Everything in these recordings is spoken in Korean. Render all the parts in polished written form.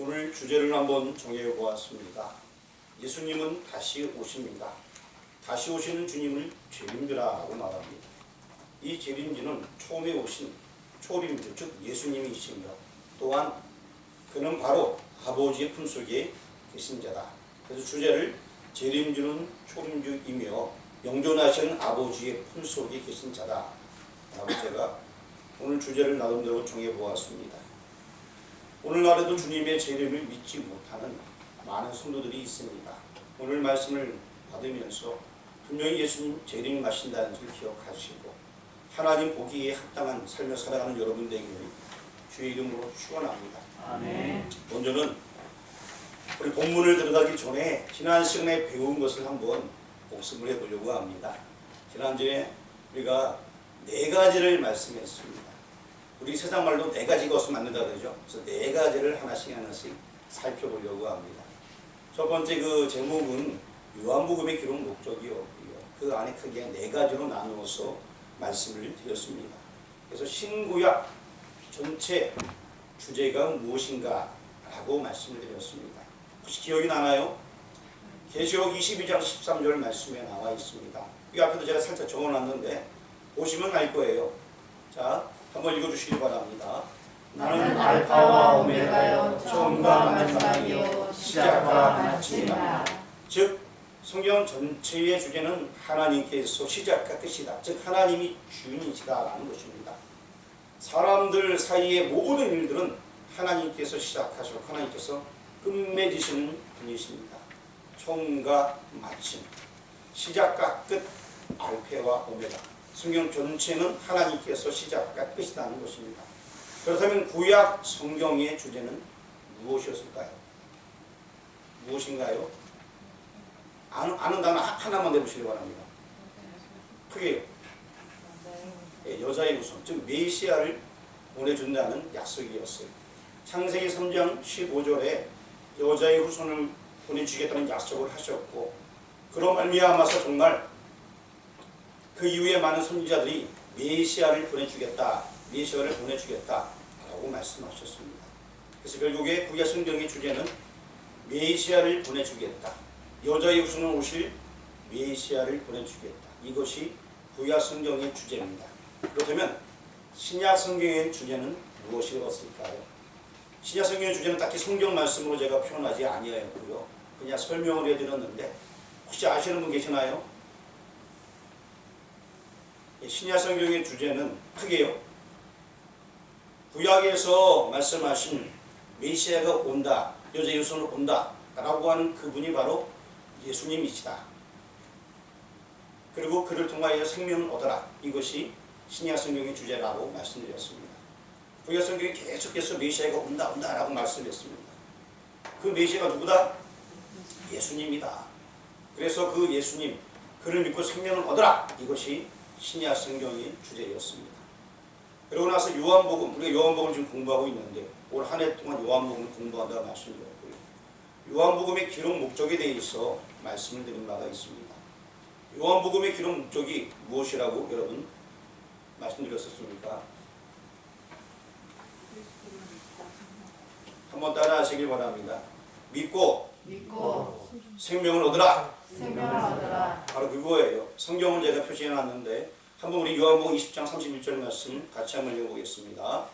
오늘 주제를 한번 정해 보았습니다. 예수님은 다시 오십니다. 다시 오시는 주님을 재림주라고 말합니다. 이 재림주는 처음에 오신 초림주, 즉 예수님이시며 또한 그는 바로 아버지의 품속에 계신 자다. 그래서 주제를 재림주는 초림주이며 영존하신 아버지의 품속에 계신 자다 라고 제가 오늘 주제를 나름대로 정해 보았습니다. 오늘날에도 주님의 재림을 믿지 못하는 많은 성도들이 있습니다. 오늘 말씀을 받으면서 분명히 예수님 재림이 마신다는 것을 기억하시고 하나님 보기에 합당한 삶을 살아가는 여러분 되기를 주의 이름으로 축원합니다. 아멘. 먼저는 우리 본문을 들어가기 전에 지난 시간에 배운 것을 한번 복습을 해보려고 합니다. 지난주에 우리가 4가지를 말씀했습니다. 우리 세상 말로 4가지가 없으면 안 된다 그러죠. 그래서 4가지를 하나씩 살펴보려고 합니다. 첫 번째 그 제목은 요한복음의 기록 목적이었고요. 그 안에 크게 4가지로 나누어서 말씀을 드렸습니다. 그래서 신구약 전체 주제가 무엇인가 라고 말씀을 드렸습니다. 혹시 기억이 나나요? 계시록 22장 13절 말씀에 나와 있습니다. 이 앞에도 제가 살짝 적어놨는데 보시면 알 거예요. 자, 한번 읽어주시기 바랍니다. 나는 알파와 오메가요 처음과 마지막이요 시작과 마침이라. 즉 성경 전체의 주제는 하나님께서 시작과 끝이다. 즉 하나님이 주인이시다라는 것입니다. 사람들 사이의 모든 일들은 하나님께서 시작하시고 하나님께서 끝맺으시는 분이십니다. 처음과 마침, 시작과 끝, 알파와 오메가. 성경 전체는 하나님께서 시작과 끝이라는 것입니다. 그렇다면 구약 성경의 주제는 무엇이었을까요? 무엇인가요? 아는 단어 하나만 내보시기 바랍니다. 크게요. 여자의 후손, 즉 메시아를 보내준다는 약속이었어요. 창세기 3장 15절에 여자의 후손을 보내주겠다는 약속을 하셨고 그로 말미암아서 정말 그 이후에 많은 선지자들이 메시아를 보내주겠다, 메시아를 보내주겠다라고 말씀하셨습니다. 그래서 결국에 구약 성경의 주제는 메시아를 보내주겠다, 여자의 후손은 오실 메시아를 보내주겠다. 이것이 구약 성경의 주제입니다. 그렇다면 신약 성경의 주제는 무엇이었을까요? 신약 성경의 주제는 딱히 성경 말씀으로 제가 표현하지 아니하였고요. 그냥 설명을 해드렸는데 혹시 아시는 분 계시나요? 신약 성경의 주제는 크게요. 구약에서 말씀하신 메시아가 온다, 여자의 후손으로 온다 라고 하는 그분이 바로 예수님이시다. 그리고 그를 통하여 생명을 얻어라. 이것이 신약 성경의 주제라고 말씀드렸습니다. 구약 성경이 계속해서 메시아가 온다라고 말씀했습니다. 그 메시아가 누구다? 예수님이다. 그래서 그 예수님, 그를 믿고 생명을 얻어라. 이것이 신약 성경의 주제였습니다. 그러고 나서 요한복음, 우리가 요한복음을 지금 공부하고 있는데 올 한 해 동안 요한복음을 공부한다고 말씀드렸고요. 요한복음의 기록 목적에 대해서 말씀을 드린 바가 있습니다. 요한복음의 기록 목적이 무엇이라고 여러분 말씀드렸었습니까? 한번 따라 하시길 바랍니다. 믿고 생명을 얻으라. 바로 그거예요. 성경을 제가 표시해놨는데 한번 우리 요한복음 20장 31절 말씀 같이 한번 읽어보겠습니다.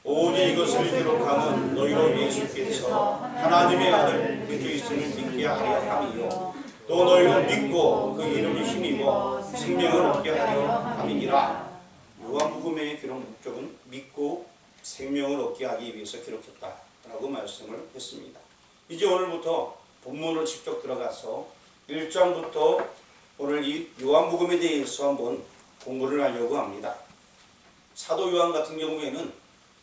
오직 이것을 기록함은 너희로 예수께서 하나님의 아들 그리스도를 믿게 하려 함이요 또 너희로 믿고 그 이름이 힘입어 생명을 얻게 하려 함이니라. 요한복음의 기록 목적은 믿고 생명을 얻게 하기 위해서 기록했다라고 말씀을 했습니다. 이제 오늘부터 본문으로 직접 들어가서 1장부터 오늘 이 요한복음에 대해서 한번 공부를 하려고 합니다. 사도 요한 같은 경우에는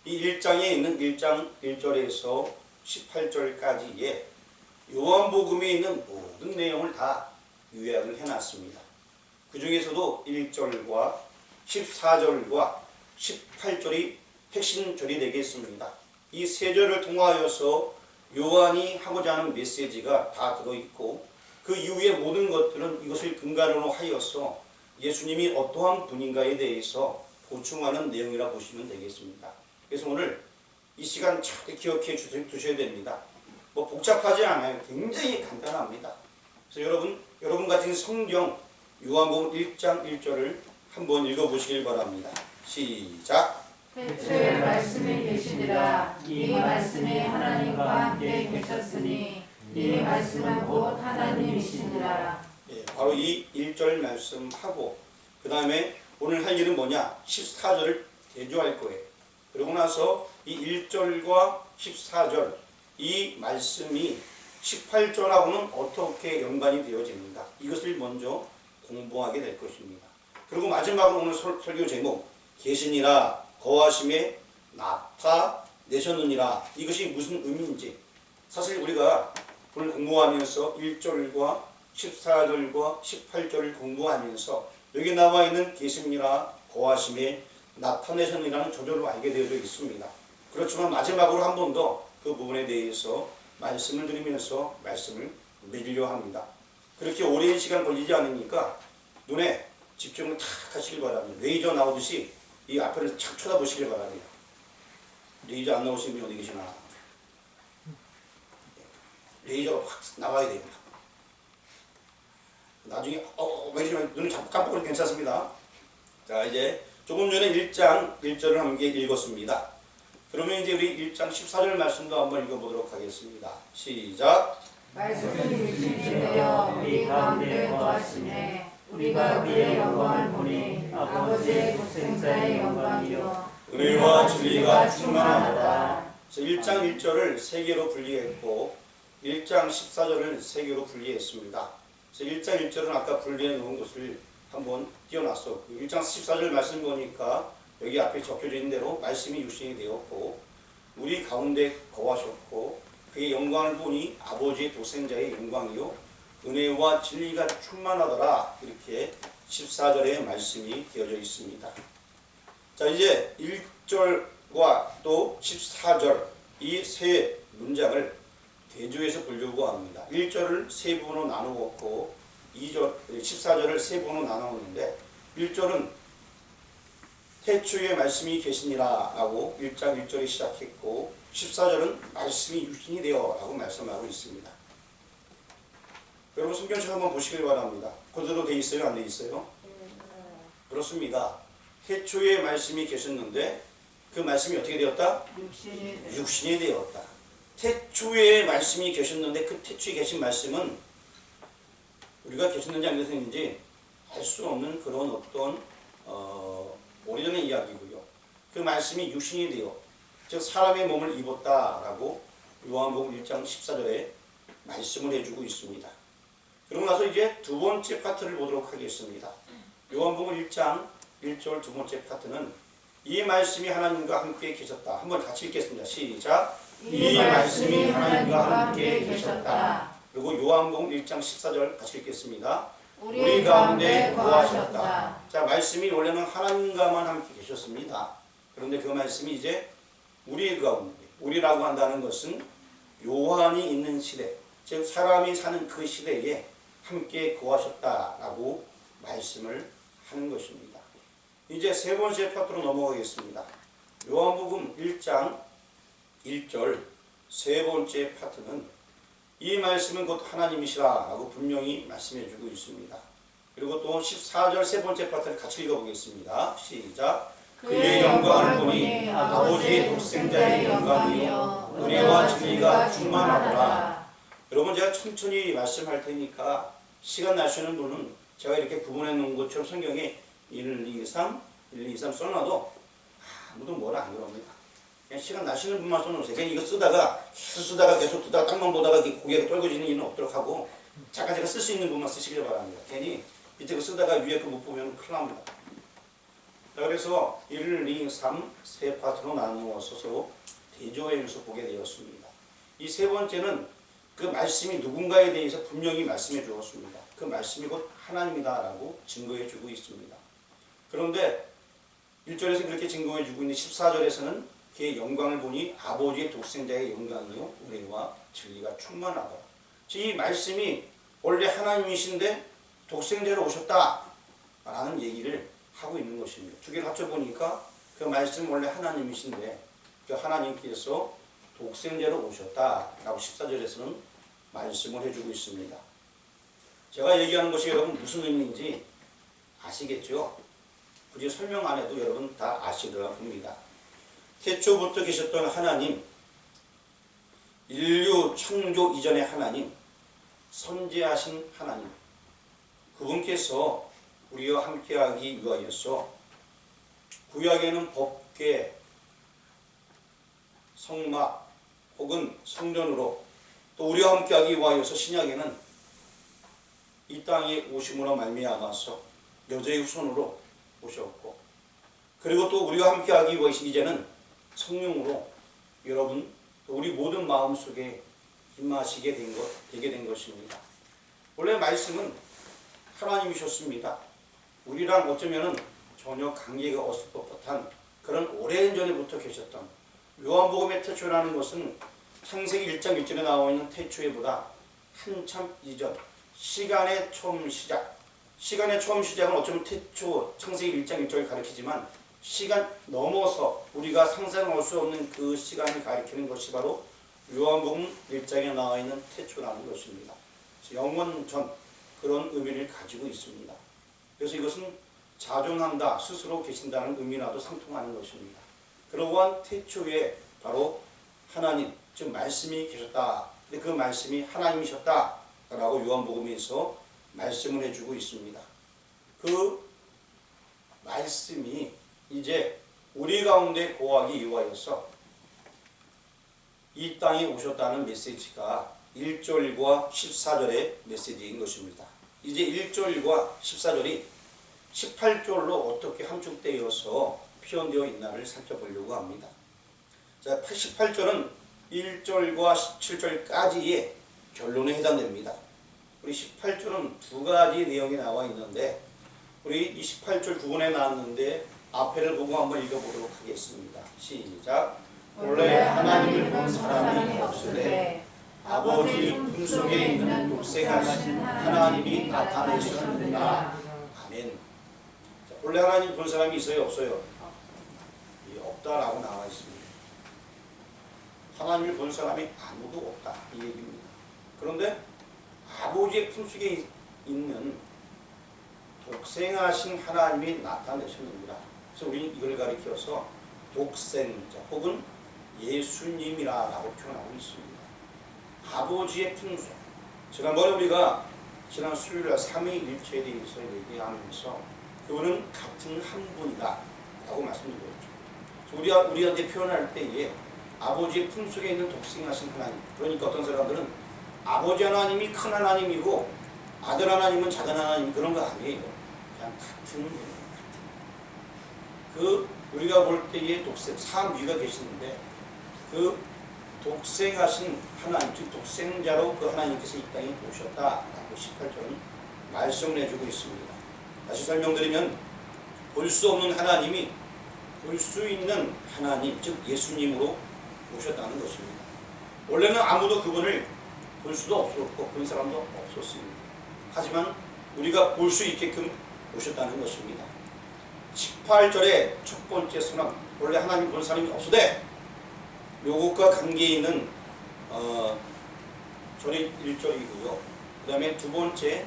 이 1장에 있는 1장 1절에서 18절까지의 요한복음에 있는 모든 내용을 다 요약을 해놨습니다. 그 중에서도 1절과 14절과 18절이 핵심절이 되겠습니다. 이 세 절을 통하여서 요한이 하고자 하는 메시지가 다 들어있고 그 이후의 모든 것들은 이것을 근간으로 하여서 예수님이 어떠한 분인가에 대해서 보충하는 내용이라 보시면 되겠습니다. 그래서 오늘 이 시간 잘 기억해 두셔야 됩니다. 뭐 복잡하지 않아요. 굉장히 간단합니다. 그래서 여러분 가진 성경 요한복음 1장 1절을 한번 읽어보시길 바랍니다. 시작. 태초에 말씀이 계시니라. 이 말씀이 하나님과 함께 계셨으니 이 말씀은 곧 하나님이시니라. 예, 바로 이 1절 말씀하고 그 다음에 오늘 할 일은 뭐냐? 14절을 대조할 거예요. 그러고 나서 이 1절과 14절 이 말씀이 18절하고는 어떻게 연관이 되어집니다. 이것을 먼저 공부하게 될 것입니다. 그리고 마지막으로 오늘 설교 제목 계시니라 거하심에 나타내셨느니라. 이것이 무슨 의미인지 사실 우리가 오늘 공부하면서 1절과 14절과 18절을 공부하면서 여기 나와 있는 계시니라 거하심에 나타내셨느니라는 저절로 알게 되어져 있습니다. 그렇지만 마지막으로 한 번 더 그 부분에 대해서 말씀을 드리면서 말씀을 맺으려 합니다. 그렇게 오랜 시간 걸리지 않으니까 눈에 집중을 탁 하시길 바랍니다. 레이저 나오듯이 이 앞을 착 쳐다보시길 바랍니다. 레이저 안 나오시는 분이 어디 계시나? 레이저가 확 나와야 됩니다. 나중에 왜냐면 눈을 자꾸 깜빡거려도 괜찮습니다. 자, 이제 조금 전에 1장 1절을 함께 읽었습니다. 그러면 이제 우리 1장 14절 말씀도 한번 읽어보도록 하겠습니다. 시작. 말씀이 육신이 되어 우리 가운데 거하시네. 우리가 그의 영광을 보니 아버지의 독생자의 영광이요 은혜와 진리가 충만하다. 1장 1절을 세 개로 분리했고 1장 14절을 세 개로 분리했습니다. 그래서 1장 1절은 아까 분리해 놓은 것을 한번 띄워놨었고 1장 14절 말씀 보니까 여기 앞에 적혀져 있는 대로 말씀이 육신이 되었고 우리 가운데 거하셨고 그의 영광을 보니 아버지의 독생자의 영광이요 은혜와 진리가 충만하더라. 이렇게 14절의 말씀이 되어져 있습니다. 자, 이제 1절과 또 14절 이 세 문장을 대조해서 보려고 합니다. 1절을 세 부분으로 나누었고 14절을 세 부분으로 나누었는데 1절은 태초에 말씀이 계시니라 라고 1장 1절에 시작했고 14절은 말씀이 육신이 되어 라고 말씀하고 있습니다. 여러분 성경책 한번 보시길 바랍니다. 그대로 돼 있어요? 안 돼 있어요? 그렇습니다. 태초에 말씀이 계셨는데 그 말씀이 어떻게 되었다? 육신이 되었다. 태초에 말씀이 계셨는데 그 태초에 계신 말씀은 우리가 계셨는지 안 계셨는지 알 수 없는 그런 어떤 오래전의 이야기고요. 그 말씀이 육신이 되어 즉 사람의 몸을 입었다라고 요한복음 1장 14절에 말씀을 해주고 있습니다. 그러고 나서 이제 두 번째 파트를 보도록 하겠습니다. 요한복음 1장 1절 두 번째 파트는 이 말씀이 하나님과 함께 계셨다. 한번 같이 읽겠습니다. 시작. 이 말씀이 하나님과 함께 계셨다. 그리고 요한복음 1장 14절 같이 읽겠습니다. 우리 가운데 거하셨다. 자, 말씀이 원래는 하나님과만 함께 계셨습니다. 그런데 그 말씀이 이제 우리 가운데, 우리라고 한다는 것은 요한이 있는 시대, 즉 사람이 사는 그 시대에 함께 거하셨다라고 말씀을 하는 것입니다. 이제 세 번째 파트로 넘어가겠습니다. 요한복음 1장 1절 세 번째 파트는 이 말씀은 곧 하나님이시라라고 분명히 말씀해주고 있습니다. 그리고 또 14절 세 번째 파트를 같이 읽어보겠습니다. 시작. 그의 영광을 보니 아버지의 독생자의 영광이요 은혜와 진리가 충만하더라. 여러분 제가 천천히 말씀할 테니까 시간 나시는 분은 제가 이렇게 구분해 놓은 것처럼 성경에 1, 2, 3, 1, 2, 3 써놔도 아무도 뭐라 안 그럽니다. 그냥 시간 나시는 분만 써놓으세요. 그냥 이거 쓰다가 계속 쓰다가 땅만 보다가 고개가 떨궈지는 일은 없도록 하고 잠깐 제가 쓸 수 있는 분만 쓰시길 바랍니다. 괜히 밑에 거 쓰다가 위에 거 못 보면 큰일 납니다. 자, 그래서 1, 2, 3 세 파트로 나누어서 대조하면서 보게 되었습니다. 이 세 번째는 그 말씀이 누군가에 대해서 분명히 말씀해 주었습니다. 그 말씀이 곧 하나님이다라고 증거해 주고 있습니다. 그런데 1절에서 그렇게 증거해 주고 있는 14절에서는 그의 영광을 보니 아버지의 독생자의 영광이요 은혜와 진리가 충만하다. 이 말씀이 원래 하나님이신데 독생자로 오셨다라는 얘기를 하고 있는 것입니다. 두 개를 합쳐보니까 그 말씀은 원래 하나님이신데 그 하나님께서 독생자로 오셨다라고 14절에서는 말씀을 해주고 있습니다. 제가 얘기하는 것이 여러분 무슨 의미인지 아시겠죠? 굳이 설명 안 해도 여러분 다 아시리라 봅니다. 태초부터 계셨던 하나님, 인류 창조 이전의 하나님, 선지하신 하나님, 그분께서 우리와 함께하기 위하여서 구약에는 법궤, 성막 혹은 성전으로, 또 우리와 함께하기 위하여서 신약에는 이 땅에 오심으로 말미암아서 여자의 후손으로 오셨고, 그리고 또 우리와 함께하기 위해서 이제는 성령으로 여러분 우리 모든 마음속에 임하시게 되게 된 것입니다. 원래 말씀은 하나님이셨습니다. 우리랑 어쩌면은 전혀 관계가 없을 법한 그런 오랜 전에부터 계셨던, 요한복음의 태초라는 것은 창세기 1장 1절에 나와 있는 태초에보다 한참 이전, 시간의 처음 시작, 시간의 처음 시작은 어쩌면 태초 창세기 1장 1절을 가리키지만 시간 넘어서 우리가 상상할 수 없는 그 시간을 가리키는 것이 바로 요한복음 1장에 나와 있는 태초라는 것입니다. 영원 전, 그런 의미를 가지고 있습니다. 그래서 이것은 자존한다, 스스로 계신다는 의미라도 상통하는 것입니다. 그러한 태초에 바로 하나님, 즉 말씀이 계셨다. 근데 그 말씀이 하나님이셨다라고 요한복음에서 말씀을 해주고 있습니다. 그 말씀이 이제 우리 가운데 거하기 위하여서 이 땅에 오셨다는 메시지가 1절과 14절의 메시지인 것입니다. 이제 1절과 14절이 18절로 어떻게 함축되어서 표현되어 있나를 살펴보려고 합니다. 자, 18절은 1절과 17절까지의 결론에 해당됩니다. 우리 18절은 두 가지 내용이 나와 있는데, 우리 이 18절 구분에 나왔는데 앞에를 보고 한번 읽어보도록 하겠습니다. 시작. 원래 하나님을 본 사람이 없으되 아버지 품속에 있는 독생하신 하나님이 나타내셨느니라. 아멘. 자, 원래 하나님 본 사람이 있어요, 없어요? 없다라고 나와 있습니다. 하나님을 본 사람이 아무도 없다, 이 얘기입니다. 그런데 아버지의 품속에 있는 독생하신 하나님이 나타내셨느니라. 그래서 우리는 이걸 가리켜서 독생자 혹은 예수님이라고 표현하고 있습니다. 아버지의 품속. 지난번에 우리가 지난 수요일날 삼위일체에 대해서 얘기하면서 그분은 같은 한 분이다 라고 말씀드렸죠. 우리한테 표현할 때에 아버지의 품속에 있는 독생하신 하나님, 그러니까 어떤 사람들은 아버지 하나님이 큰 하나님이고 아들 하나님은 작은 하나님, 그런 거 아니에요. 그냥 같은 분이에요. 그 우리가 볼 때에 독생, 삼위가 계시는데 그 독생하신 하나님, 즉 독생자로 그 하나님께서 이 땅에 오셨다라고 18절은 말씀을 해주고 있습니다. 다시 설명드리면 볼 수 없는 하나님이 볼 수 있는 하나님, 즉 예수님으로 오셨다는 것입니다. 원래는 아무도 그분을 볼 수도 없었고 본 사람도 없었습니다. 하지만 우리가 볼 수 있게끔 오셨다는 것입니다. 18절의 첫 번째 선언, 원래 하나님 본 사람이 없으되, 요것과 관계 있는 절이 1절이고요. 그 다음에 두 번째,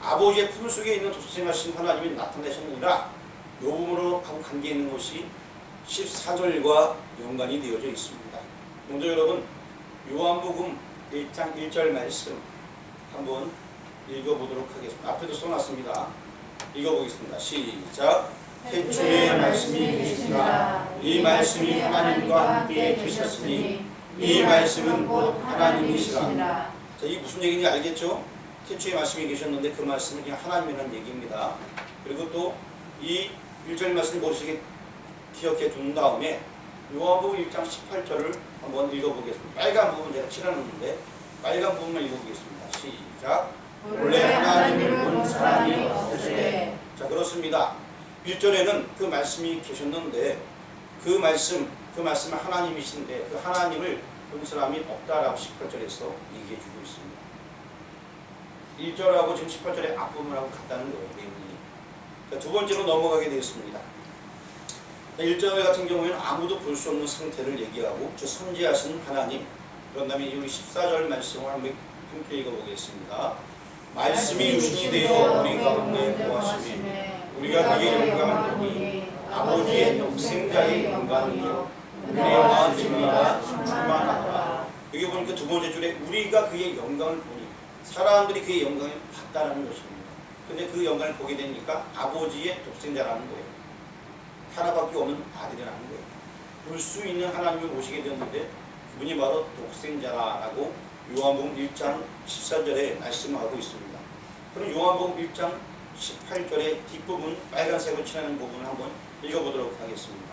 아버지의 품 속에 있는 독생하신 하나님이 나타내셨느니라, 요 부분으로 하고 관계 있는 것이 14절과 연관이 되어져 있습니다. 먼저 여러분, 요한복음 1장 1절 말씀 한번 읽어보도록 하겠습니다. 앞에도 써놨습니다. 읽어보겠습니다. 시작. 태초에 말씀이 계시니라. 이 말씀이 하나님과 함께 계셨으니 이 말씀은 곧 하나님이시라. 자, 이게 무슨 얘기인지 알겠죠? 태초에 말씀이 계셨는데 그 말씀은 그냥 하나님이라는 얘기입니다. 그리고 또 이 1절 말씀을 머릿속에 기억해 둔 다음에 요한복음 1장 18절을 한번 읽어보겠습니다. 빨간 부분 제가 칠해놨는데 빨간 부분만 읽어보겠습니다. 시작. 원래 하나님을 본 사람이 없으되. 자, 그렇습니다. 1절에는 그 말씀이 계셨는데 그 말씀은 하나님이신데 그 하나님을 본 사람이 없다라고 18절에서 얘기해주고 있습니다. 1절하고 지금 18절의 앞부분하고 같다는 거예요. 내용이. 자, 두 번째로 넘어가게 되었습니다. 1절 같은 경우에는 아무도 볼 수 없는 상태를 얘기하고 저 선지하신 하나님. 그런 다음에 우리 14절 말씀을 함께 읽어보겠습니다. 말씀이 육신이 되어 우리 가운데 거하시매 우리가 그의 영광을 보니 아버지의 독생자의 영광이요 은혜와 진리가 충만하더라. 여기 보니까 두 번째 줄에 우리가 그의 영광을 보니 사람들이 그의 영광을 봤다라는 것입니다. 근데 그 영광을 보게 되니까 아버지의 독생자라는 거예요. 하나밖에 없는 아들이라는 거예요. 볼 수 있는 하나님을 모시게 되었는데 그분이 바로 독생자라고 요한복음 1장 14절에 말씀하고 있습니다. 그럼 요한복음 1장 18절의 뒷부분 빨간색으로 칠하는 부분을 한번 읽어보도록 하겠습니다.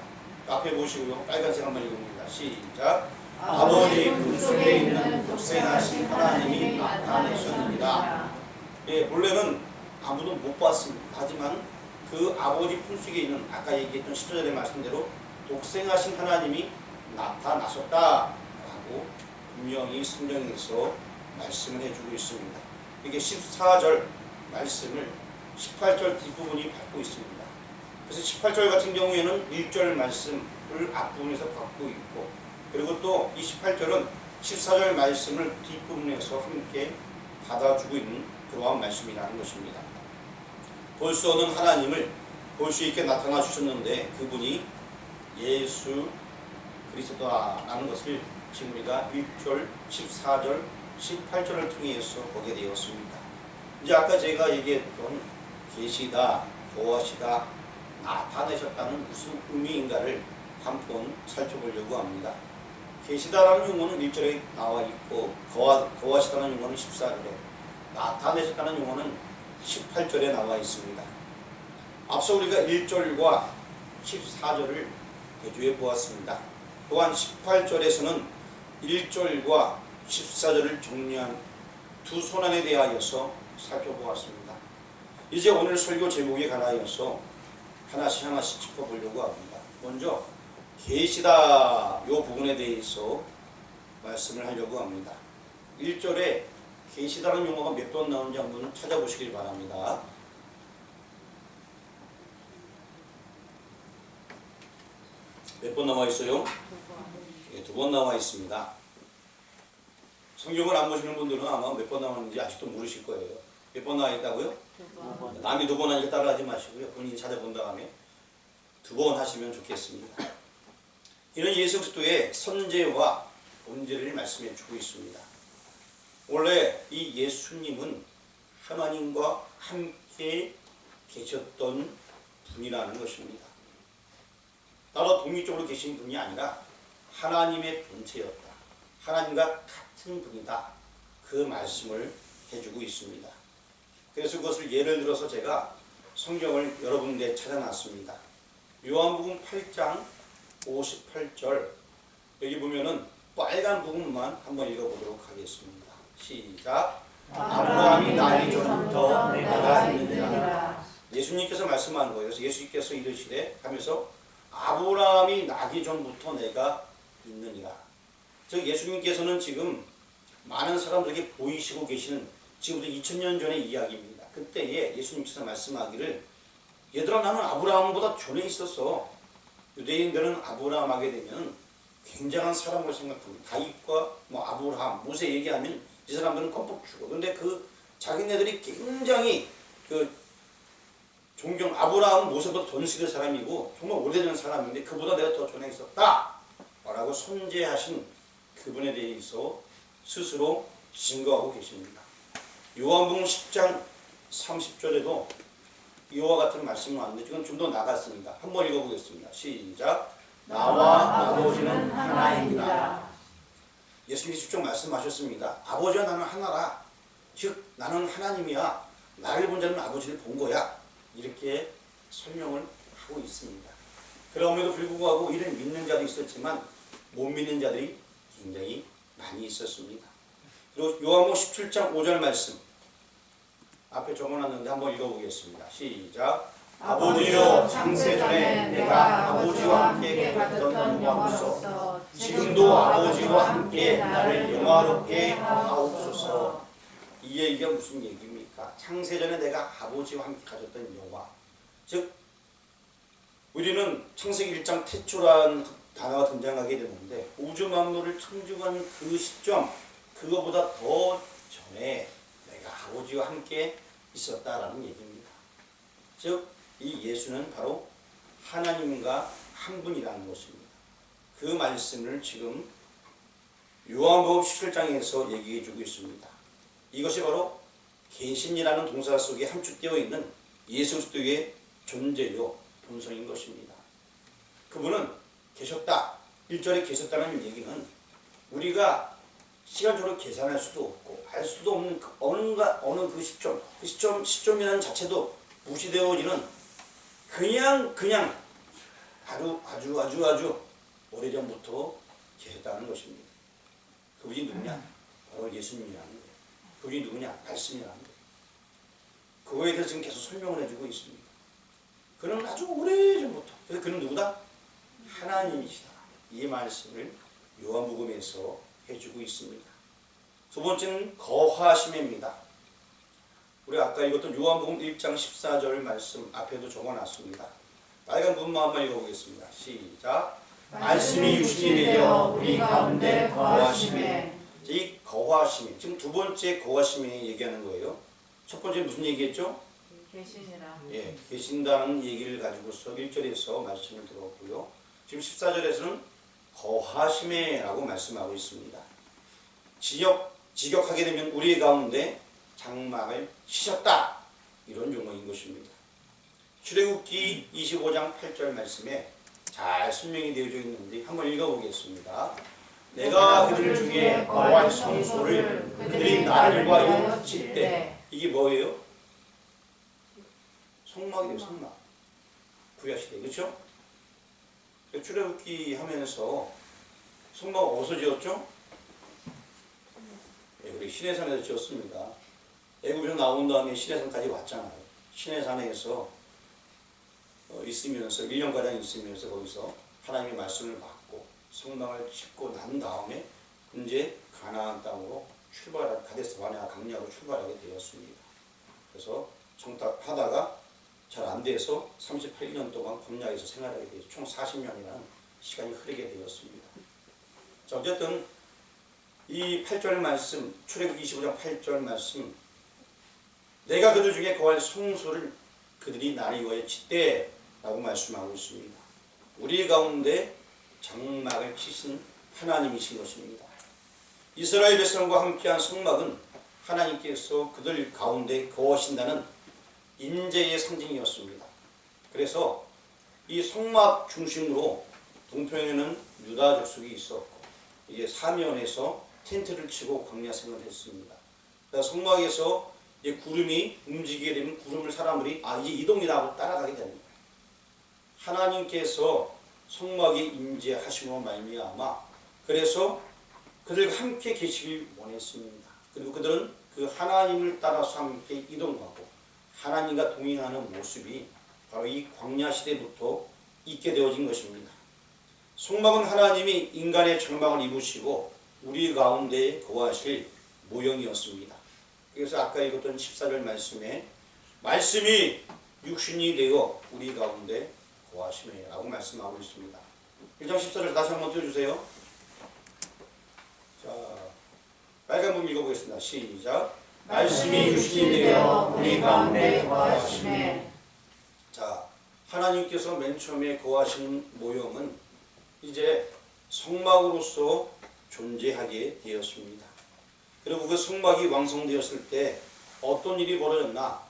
앞에 보시고요. 빨간색 한번 읽어봅니다. 시작. 아버지 품속에 있는 독생하신 하나님이 나타내셨느니라. 예, 본래는 아무도 못 봤습니다. 하지만 그 아버지 품속에 있는 아까 얘기했던 10절의 말씀대로 독생하신 하나님이 나타나셨다라고 분명히 성경에서 말씀을 해주고 있습니다. 이게 14절 말씀을 18절 뒷부분이 받고 있습니다. 그래서 18절 같은 경우에는 1절 말씀을 앞부분에서 받고 있고 그리고 또 이 18절은 14절 말씀을 뒷부분에서 함께 받아주고 있는 그러한 말씀이라는 것입니다. 볼 수 없는 하나님을 볼 수 있게 나타나 주셨는데 그분이 예수 그리스도라는 것을 지금 우리가 1절, 14절, 18절을 통해서 보게 되었습니다. 이제 아까 제가 얘기했던 계시다, 거하시다, 나타내셨다는 무슨 의미인가를 한번 살펴보려고 합니다. 계시다라는 용어는 1절에 나와 있고 거하시다는 용어는 14절에 나타내셨다는 용어는 18절에 나와 있습니다. 앞서 우리가 1절과 14절을 대조해 보았습니다. 또한 18절에서는 1절과 14절을 정리한 두 손안에 대하여서 살펴보았습니다. 이제 오늘 설교 제목에 관하여서 하나씩 짚어보려고 합니다. 먼저 계시다 요 부분에 대해서 말씀을 하려고 합니다. 1절에 계시다는 용어가 몇 번 나오는지 한번 찾아보시길 바랍니다. 몇 번 나와 있어요? 네, 2번 나와 있습니다. 성경을 안 보시는 분들은 아마 몇 번 나왔는지 아직도 모르실 거예요. 몇 번 나와 있다고요? 2번. 남이 2번 하니까 따라하지 마시고요. 본인이 찾아본 다음에 2번 하시면 좋겠습니다. 이는 예수 그리스도의 선제와 본제를 말씀해 주고 있습니다. 원래 이 예수님은 하나님과 함께 계셨던 분이라는 것입니다. 따로 독립적으로 계신 분이 아니라 하나님의 본체였다. 하나님과 같은 분이다. 그 말씀을 해주고 있습니다. 그래서 그것을 예를 들어서 제가 성경을 여러 군데 찾아놨습니다. 요한복음 8장 58절 여기 보면은 빨간 부분만 한번 읽어보도록 하겠습니다. 시작. 아브라함이 나기 전부터 내가 있느니라. 예수님께서 말씀한 거예요. 그래서 예수님께서 이르시되 하면서 아브라함이 나기 전부터 내가 있느니라. 즉 예수님께서는 지금 많은 사람들에게 보이시고 계시는 지금부터 2000년 전의 이야기입니다. 그때에 예수님께서 말씀하기를 얘들아 나는 아브라함보다 전에 있었어. 유대인들은 아브라함 하게 되면 굉장한 사람을 생각합니다. 다윗과 아브라함, 모세 얘기하면 이 사람들은 껌뻑 죽어. 근데 그 자기네들이 굉장히 존경, 아브라함은 모세보다 전 세대 사람이고 정말 오래된 사람인데 그보다 내가 더 전에 있었다 라고 선제하신 그분에 대해서 스스로 증거하고 계십니다. 요한복음 10장 30절에도 이와 같은 말씀이 왔는데 지금 좀 더 나갔습니다. 한번 읽어보겠습니다. 시작. 나와 아버지는 하나입니다. 예수님이 직접 말씀하셨습니다. 아버지와 나는 하나라. 즉 나는 하나님이야. 나를 본 자는 아버지를 본 거야. 이렇게 설명을 하고 있습니다. 그럼에도 불구하고 이를 믿는 자도 있었지만 못 믿는 자들이 굉장히 많이 있었습니다. 그리고 요한복음 17장 5절 말씀 앞에 적어놨는데 한번 읽어보겠습니다. 시작. 아버지여 창세전에 내가 아버지와 함께 갔던 영화로서 지금도 아버지와 함께 나를 영화롭게 하옵소서. 이 얘기가 무슨 얘기입니까? 창세전에 내가 아버지와 함께 가졌던 영화, 즉 우리는 창세기 1장 태초라는 단어가 등장하게 되는데 우주 만물을 창조한 그 시점, 그거보다 더 전에 내가 아버지와 함께 있었다라는 얘기입니다. 즉, 이 예수는 바로 하나님과 한 분이라는 것입니다. 그 말씀을 지금 요한복음 17장에서 얘기해 주고 있습니다. 이것이 바로 계신이라는 동사 속에 함축되어 있는 예수 그리스도의 존재요 본성인 것입니다. 그분은 계셨다. 1절에 계셨다는 얘기는 우리가 시간적으로 계산할 수도 없고 알 수도 없는 어느 그 시점이라는 자체도 무시되어지는 그냥 아주 오래전부터 계셨다는 것입니다. 그분이 누구냐? 바로 예수님이라는 거예요. 그분이 누구냐? 말씀이라는 거예요. 그거에 대해서 지금 계속 설명을 해주고 있습니다. 그는 아주 오래전부터, 그래서 그는 누구다? 하나님이시다. 이 말씀을 요한복음에서 해주고 있습니다. 두 번째는 거하심입니다. 우리 아까 읽었던 요한복음 1장 14절 말씀 앞에도 적어놨습니다. 빨간 부분만 한번 읽어보겠습니다. 시작. 말씀이 육신이 되어 우리 가운데 거하심에. 이 거하심이 지금 두 번째 거하심에 얘기하는 거예요. 첫 번째 무슨 얘기했죠? 계시니라. 예, 계신다는 얘기를 가지고서 1절에서 말씀을 들었고요. 지금 14절에서는 거하심에라고 말씀하고 있습니다. 직역하게 되면 우리 가운데 장막을 치셨다. 이런 용어인 것입니다. 출애굽기 25장 8절 말씀에 잘 설명이 되어져 있는데 한번 읽어보겠습니다. 내가 그들 중에 거할 성소를 그들이 나를 위하여 짓되. 이게 뭐예요? 성막이에요. 성막. 구약시대. 그렇죠? 출애굽기 하면서 성막 어디서 지었죠? 네, 우리 시내산에서 지었습니다. 애굽에서 나온 다음에 시내산까지 왔잖아요. 시내산에서 있으면서 1년가량 있으면서 거기서 하나님의 말씀을 받고 성막을 짓고 난 다음에 이제 가나안 땅으로 가데스 바네아 강야로 출발하게 되었습니다. 그래서 정착하다가 잘 안 돼서 38년 동안 광야에서 생활하게 되어서 총 40년이라는 시간이 흐르게 되었습니다. 자, 어쨌든 이 8절 말씀, 출애굽기 25장 8절 말씀, 내가 그들 중에 거할 성소를 그들이 나를 위하여 짓되 라고 말씀하고 있습니다. 우리 가운데 장막을 치신 하나님이신 것입니다. 이스라엘 백성과 함께한 성막은 하나님께서 그들 가운데 거하신다는 인재의 상징이었습니다. 그래서 이 성막 중심으로 동편에는 유다 족속이 있었고 이게 사면에서 텐트를 치고 광야 생활을 했습니다. 성막에서 구름이 움직이게 되면 구름을 사람들이 이제 이동이다 하고 따라가게 됩니다. 하나님께서 성막에 임재하심으로 말미암아 그래서 그들과 함께 계시길 원했습니다. 그리고 그들은 그 하나님을 따라서 함께 이동하고 하나님과 동행하는 모습이 바로 이 광야 시대부터 있게 되어진 것입니다. 성막은 하나님이 인간의 절망을 입으시고 우리 가운데 거하실 모형이었습니다. 그래서 아까 읽었던 14절 말씀에 말씀이 육신이 되어 우리 가운데 거하시네 라고 말씀하고 있습니다. 1장 14절 다시 한번 띄워주세요. 자, 빨간 부분 읽어보겠습니다. 시작. 말씀이 육신이 되어 우리 가운데 거하시네. 자, 하나님께서 맨 처음에 거하신 모형은 이제 성막으로서 존재하게 되었습니다. 그리고 그 성막이 완성되었을 때 어떤 일이 벌어졌나?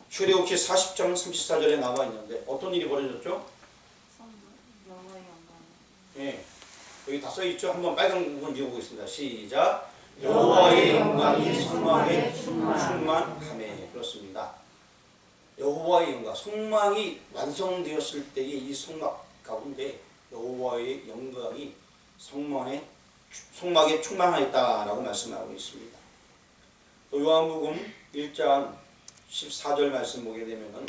출애굽기 40장 34절에 나와 있는데 어떤 일이 벌어졌죠? 여호와의 영광. 예, 여기 다 써 있죠. 한번 빨간 부분 읽어보겠습니다. 시작. 여호와의 영광이 성막에 충만하매. 그렇습니다. 여호와의 영광, 성막이 완성되었을 때의 이 성막 가운데 여호와의 영광이 성막에 충만하였다라고 말씀하고 있습니다. 또 요한복음 1장 14절 말씀 보게 되면은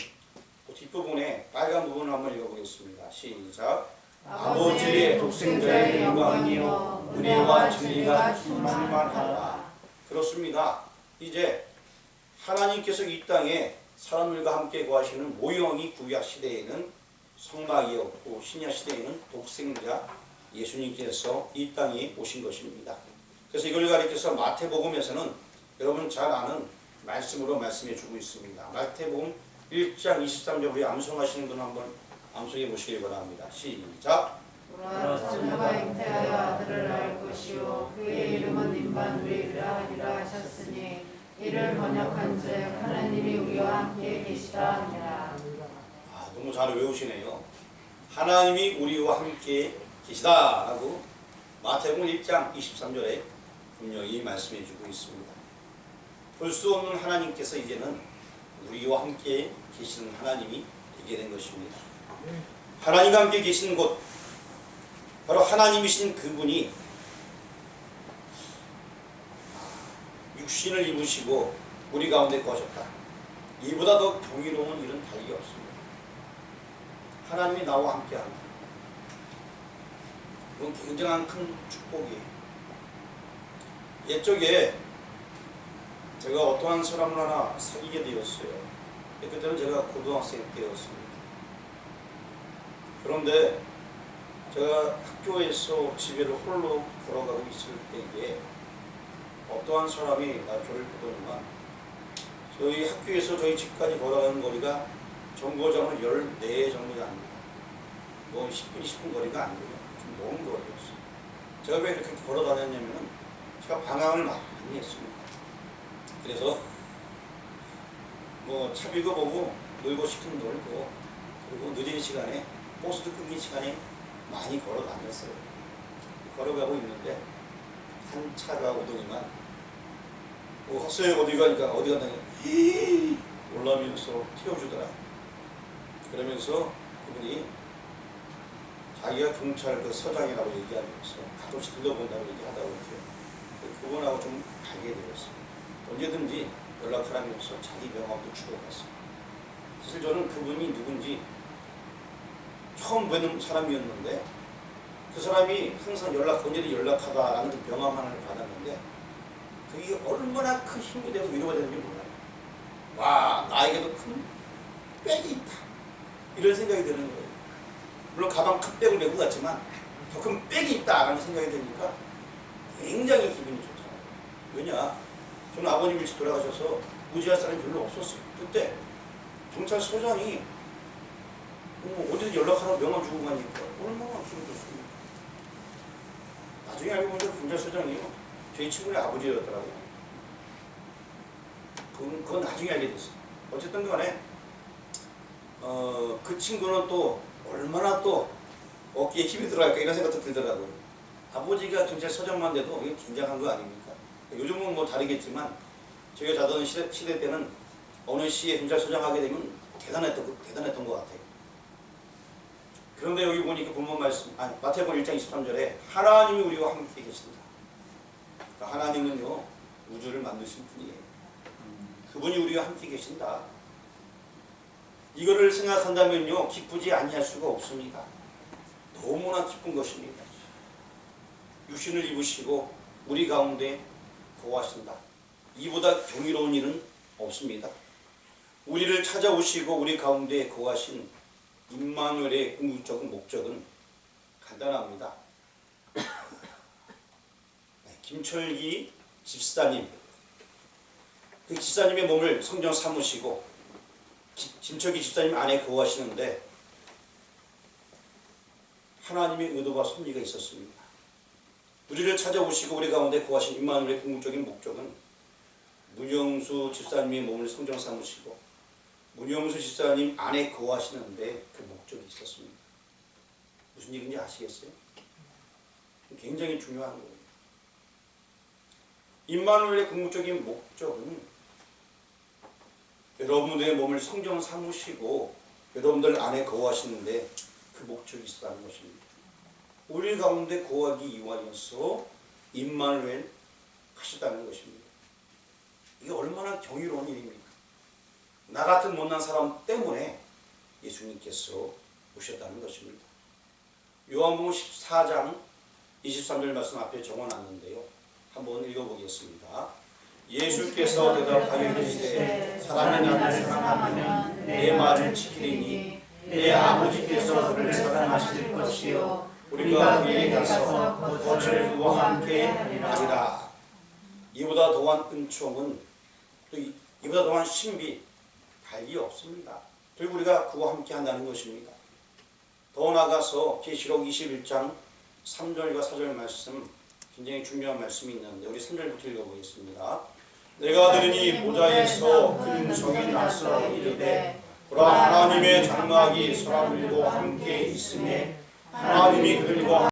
뒷부분에 빨간 부분을 한번 읽어보겠습니다. 시작. 아버지의 독생자의 영광이요 은혜와 진리가 충만하라. 그렇습니다. 이제 하나님께서 이 땅에 사람들과 함께 거하시는 모형이 구약 시대에는 성막이었고 신약 시대에는 독생자 예수님께서 이 땅에 오신 것입니다. 그래서 이걸 가리켜서 마태복음에서는 여러분 잘 아는 말씀으로 말씀해 주고 있습니다. 마태복음 1장 23절 우리 암송하시는 분 한번 암송해 보시기 바랍니다. 시작. 보라 자녀가 잉태하여 아들을 낳을 것이요 그의 이름은 임마누엘이라 하리라 하셨으니 이를 번역한즉 하나님이 우리와 함께 계시다 하니라. 너무 잘 외우시네요. 하나님이 우리와 함께 계시다라고 마태복음 1장 23절에 분명히 말씀해 주고 있습니다. 볼 수 없는 하나님께서 이제는 우리와 함께 계시는 하나님이 되게 된 것입니다. 하나님과 함께 계시는 곳 바로 하나님이신 그분이 육신을 입으시고 우리 가운데 거하셨다. 이보다 더 경이로운 일은 달리 없습니다. 하나님이 나와 함께한다. 이건 굉장한 큰 축복이에요. 옛적에 제가 어떠한 사람을 하나 사귀게 되었어요. 그때는 제가 고등학생 때였습니다. 그런데 제가 학교에서 집에를 홀로 걸어가고 있을 때에 어떠한 사람이 저를 보더니만 저희 학교에서 저희 집까지 걸어가는 거리가 정거장은 14 정도가 아닙니다. 뭐 10분, 20분 거리가 아니고요. 좀 먼 거리였어요. 제가 왜 이렇게 걸어 다녔냐면은 제가 방황을 많이 했습니다. 그래서 뭐 차비고 보고 놀고 싶은 놀고 그리고 늦은 시간에 버스도 끊긴 시간에 많이 걸어 다녔어요. 걸어가고 있는데 한 차가 오더니만 헛소리 어디 가니까 어디 가다니 올라오면서 튀어주더라. 그러면서 그분이 자기가 경찰 그 서장이라고 얘기하면서 가끔씩 들려본다고 얘기하다 보니까 그분하고 좀 알게 되었어요. 언제든지 연락하라면서 자기 명함도 주고갔어요. 사실 저는 그분이 누군지 처음 뵙는 사람이었는데 그 사람이 항상 언제든지 연락하다라는 그 명함 하나를 받았는데 그게 얼마나 큰 힘이 되고 위로가 되는지 몰라요. 와, 나에게도 큰 백이 있다. 이런 생각이 드는 거예요. 물론 가방 큰 백을 메고 갔지만 더 큰 백이 있다라는 생각이 드니까 굉장히 기분이 좋더라고요. 왜냐? 저는 아버님 일찍 돌아가셔서 의지할 사람이 별로 없었어요. 그때 경찰서장이 어디든 연락하라고 명함 주고 가니까 얼마나 기분 좋습니까? 나중에 알고 보니까 경찰서장이요 저희 친구의 아버지였더라고요. 그건 나중에 알게 됐어요. 어쨌든 간에 그 친구는 또 얼마나 또 어깨에 힘이 들어갈까 이런 생각도 들더라고요. 아버지가 경찰서장만 돼도 이게 긴장한 거 아닙니까? 요즘은 뭐 다르겠지만 저희가 자던 시대 때는 어느 시에 경찰서장 하게 되면 대단했던 것 같아요. 그런데 여기 보니까 본문 말씀, 마태복음 1장 23절에 하나님이 우리와 함께 계신다. 그러니까 하나님은요 우주를 만드신 분이에요. 그분이 우리와 함께 계신다. 이거를 생각한다면요 기쁘지 아니할 수가 없습니다. 너무나 기쁜 것입니다. 육신을 입으시고 우리 가운데 거하신다. 이보다 경이로운 일은 없습니다. 우리를 찾아오시고 우리 가운데 거하신 임마누엘의 궁극적인 목적은 간단합니다. 김철기 집사님, 그 집사님의 몸을 성전 삼으시고 김철기 집사님 안에 거하시는데 하나님의 의도와 섭리가 있었습니다. 우리를 찾아오시고 우리 가운데 거하신 임마누엘의 궁극적인 목적은 문영수 집사님의 몸을 성전 삼으시고 문영수 집사님 안에 거하시는데 그 목적이 있었습니다. 무슨 얘기인지 아시겠어요? 굉장히 중요한 거예요. 임마누엘의 궁극적인 목적은 여러분들의 몸을 성전 삼으시고 여러분들 안에 거하시는데 그 목적이 있었다는 것입니다. 우리 가운데 거하기 위하여서 임마누엘 하셨다는 것입니다. 이게 얼마나 경이로운 일입니까? 나 같은 못난 사람 때문에 예수님께서 오셨다는 것입니다. 요한복음 14장 23절 말씀 앞에 적어놨는데요. 한번 읽어보겠습니다. 예수께서 대답하여 이르시되 사람이 나를 사랑하면 내 말을 지키리니 내 아버지께서 그를 사랑하실 것이요 우리가 그에게 가서 꽃을 그와 함께 하리라. 이보다 더한 은총은 또 이보다 더한 신비 달리 없습니다. 그리고 우리가 그와 함께 한다는 것입니다. 더 나아가서 계시록 21장 3절과 4절 말씀 굉장히 중요한 말씀이 있는데 우리 3절부터 읽어보겠습니다. 내가 들으니 보좌에서 큰 음성이 나서 이르되 보라 하나님의 장막이 사람들과 함께 있음에 하나님이 그들과